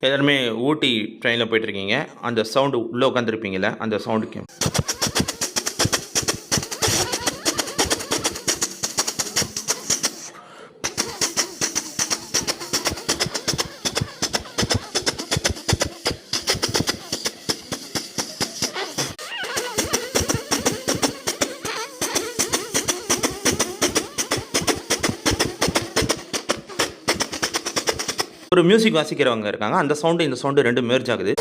எல்லாருமே ஊட்டி ட்ரெயினில் போயிட்டுருக்கீங்க. அந்த சவுண்டு உள்ளே உட்காந்துருப்பீங்கள்ல, அந்த சவுண்டு ஒரு மியூசிக் வாசிக்கிறவங்க இருக்காங்க. அந்த சவுண்டு, இந்த சவுண்டு 2 மெர்ஜ் ஆகுது.